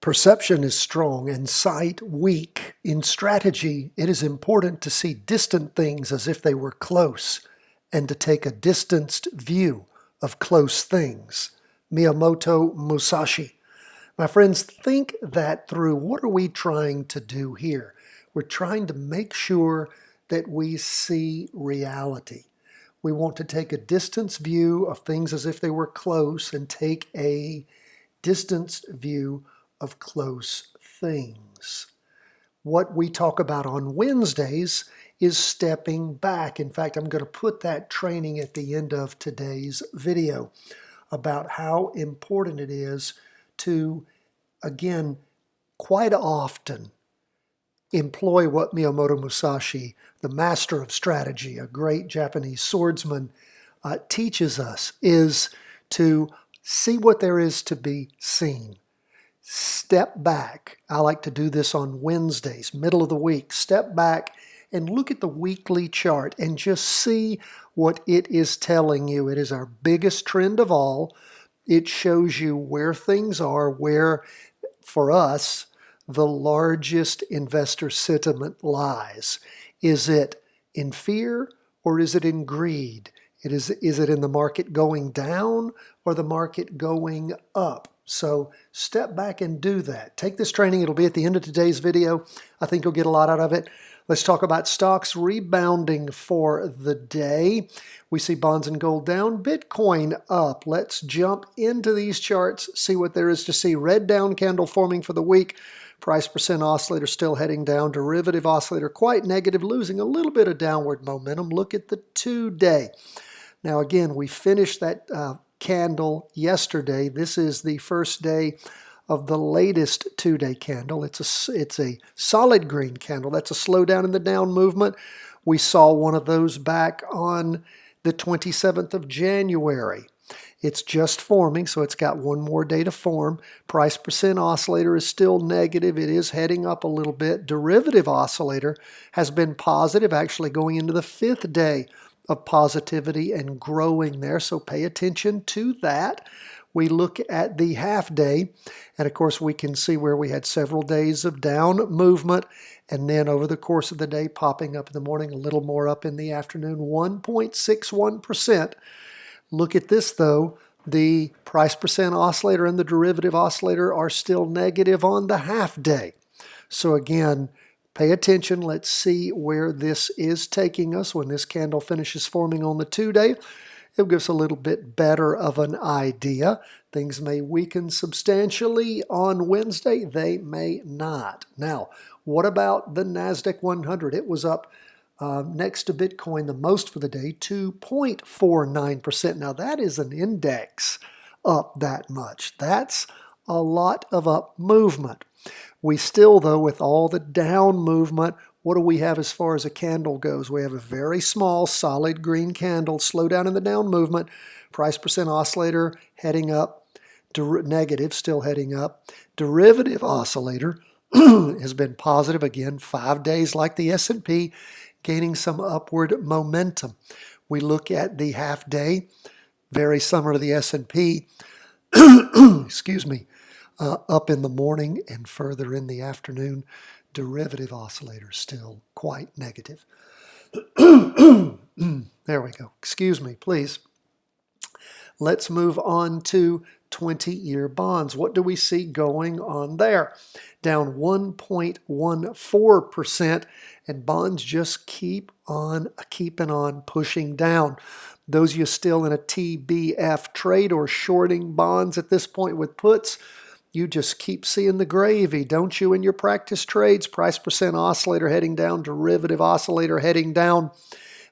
Perception is strong and sight weak. In strategy, it is important to see distant things as if they were close and to take a distanced view of close things. Miyamoto Musashi. My friends, think that through. What are we trying to do here? We're trying to make sure that we see reality. We want to take a distance view of things as if they were close and take a distanced view of close things. What we talk about on Wednesdays is stepping back. In fact, I'm going to put that training at the end of today's video about how important it is to, again, quite often employ what Miyamoto Musashi, the master of strategy, a great Japanese swordsman, teaches us, is to see what there is to be seen. Step back. I like to do this on Wednesdays, middle of the week. Step back and look at the weekly chart and just see what it is telling you. It is our biggest trend of all. It shows you where things are, where, for us, the largest investor sentiment lies. Is it in fear or is it in greed? Is it in the market going down or the market going up? So step back and do that. Take this training. It'll be at the end of today's video. I think you'll get a lot out of it. Let's talk about stocks rebounding for the day. We see bonds and gold down, Bitcoin up. Let's jump into these charts, see what there is to see. Red down candle forming for the week. Price percent oscillator still heading down. Derivative oscillator quite negative, losing a little bit of downward momentum. Look at the 2-day. Now again, we finished that candle yesterday. This is the first day of the latest 2-day candle. It's a solid green candle. That's a slowdown in the down movement. We saw one of those back on the 27th of January. It's just forming, so it's got one more day to form. Price percent oscillator is still negative. It is heading up a little bit. Derivative oscillator has been positive, actually going into the 5th day of positivity and growing there, so pay attention to that. We look at the half day, and of course we can see where we had several days of down movement, and then over the course of the day popping up in the morning, a little more up in the afternoon, 1.61%. Look at this though, the price percent oscillator and the derivative oscillator are still negative on the half day. So again, pay attention. Let's see where this is taking us when this candle finishes forming on the 2-day. It'll give us a little bit better of an idea. Things may weaken substantially on Wednesday. They may not. Now, what about the Nasdaq 100? It was up next to Bitcoin the most for the day, 2.49%. Now, that is an index up that much. That's a lot of up movement. We still, though, with all the down movement, what do we have as far as a candle goes? We have a very small, solid green candle, slow down in the down movement, price percent oscillator heading up, negative, still heading up. Derivative oscillator has been positive again, 5 days like the S&P, gaining some upward momentum. We look at the half day, very similar to the S&P, excuse me, up in the morning and further in the afternoon. Derivative oscillator still quite negative. There we go. Excuse me, please. Let's move on to 20-year bonds. What do we see going on there? Down 1.14%, and bonds just keep on keeping on pushing down. Those of you still in a TBF trade or shorting bonds at this point with puts, you just keep seeing the gravy, don't you, in your practice trades? Price percent oscillator heading down, derivative oscillator heading down.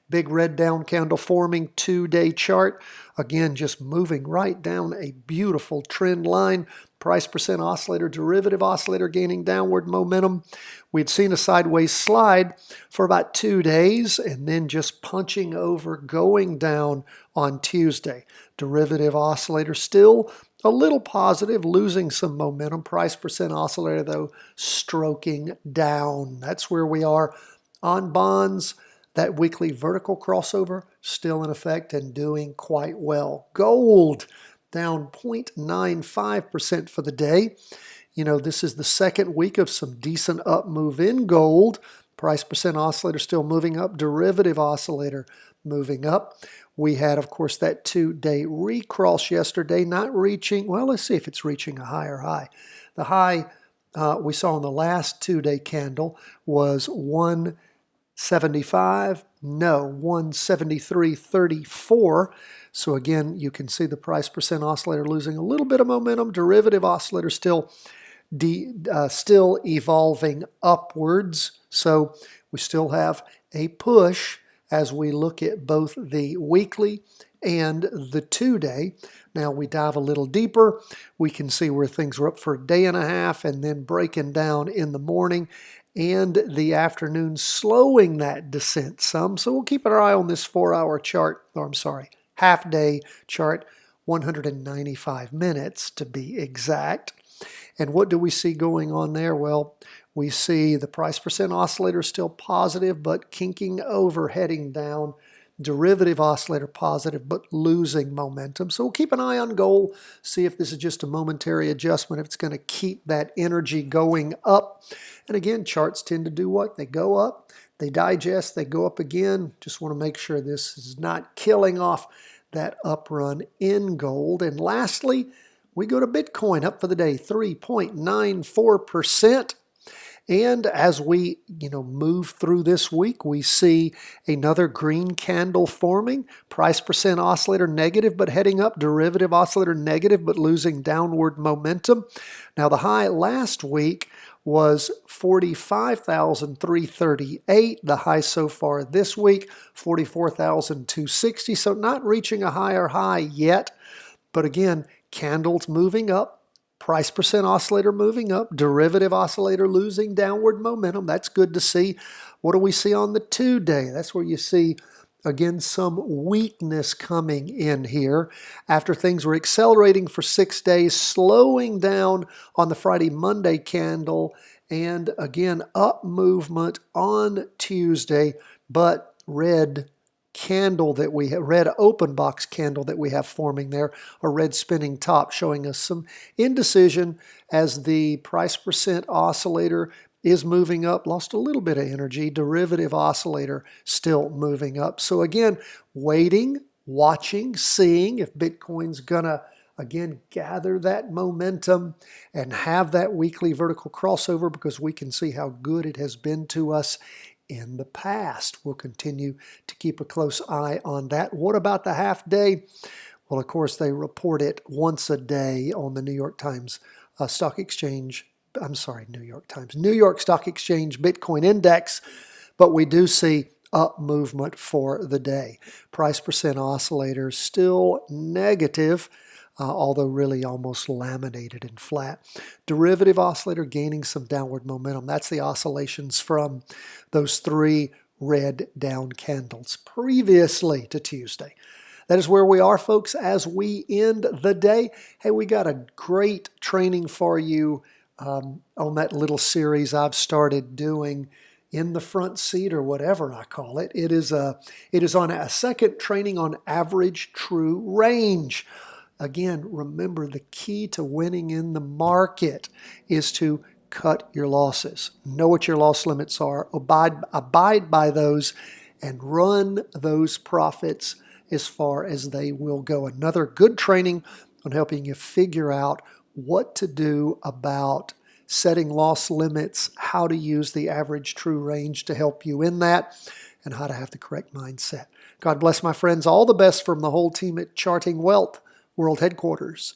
Big red down candle forming, 2-day chart. Again, just moving right down a beautiful trend line. Price percent oscillator, derivative oscillator gaining downward momentum. We'd seen a sideways slide for about 2 days and then just punching over, going down on Tuesday. Derivative oscillator still a little positive, losing some momentum. Price percent oscillator, though, stroking down. That's where we are on bonds. That weekly vertical crossover still in effect and doing quite well. Gold down 0.95% for the day. This is the second week of some decent up move in gold. Price percent oscillator still moving up. Derivative oscillator moving up. We had, of course, that 2-day recross yesterday, not reaching, well, let's see if it's reaching a higher high. The high we saw in the last 2-day candle was 175, no, 173.34. So again, you can see the price percent oscillator losing a little bit of momentum. Derivative oscillator still evolving upwards. So we still have a push as we look at both the weekly and the 2-day. Now we dive a little deeper. We can see where things were up for a day and a half and then breaking down in the morning and the afternoon, slowing that descent some. So we'll keep our eye on this 4-hour chart, or I'm sorry, half-day chart, 195 minutes to be exact. And what do we see going on there? Well, we see the price percent oscillator still positive, but kinking over, heading down. Derivative oscillator positive, but losing momentum. So we'll keep an eye on gold, see if this is just a momentary adjustment, if it's going to keep that energy going up. And again, charts tend to do what? They go up, they digest, they go up again. Just want to make sure this is not killing off that up run in gold. And lastly, we go to Bitcoin, up for the day, 3.94%. And as we, move through this week, we see another green candle forming. Price percent oscillator negative, but heading up. Derivative oscillator negative, but losing downward momentum. Now, the high last week was 45,338. The high so far this week, 44,260. So not reaching a higher high yet. But again, candles moving up. Price percent oscillator moving up, derivative oscillator losing downward momentum. That's good to see. What do we see on the 2-day? That's where you see, again, some weakness coming in here after things were accelerating for 6 days, slowing down on the Friday-Monday candle, and again, up movement on Tuesday, but red candle that we have, red open box candle that we have forming there, a red spinning top showing us some indecision as the price percent oscillator is moving up, lost a little bit of energy, derivative oscillator still moving up. So again, waiting, watching, seeing if Bitcoin's gonna again gather that momentum and have that weekly vertical crossover, because we can see how good it has been to us in the past. We'll continue to keep a close eye on that. What about the half day? Well, of course, they report it once a day on the New York Stock Exchange Bitcoin Index, but we do see up movement for the day. Price percent oscillator still negative, although really almost laminated and flat. Derivative oscillator gaining some downward momentum. That's the oscillations from those 3 red down candles previously to Tuesday. That is where we are, folks, as we end the day. Hey, we got a great training for you on that little series I've started doing in the front seat, or whatever I call it. It is on a second training on average true range. Again, remember, the key to winning in the market is to cut your losses. Know what your loss limits are, abide by those, and run those profits as far as they will go. Another good training on helping you figure out what to do about setting loss limits, how to use the average true range to help you in that, and how to have the correct mindset. God bless, my friends. All the best from the whole team at Charting Wealth World Headquarters.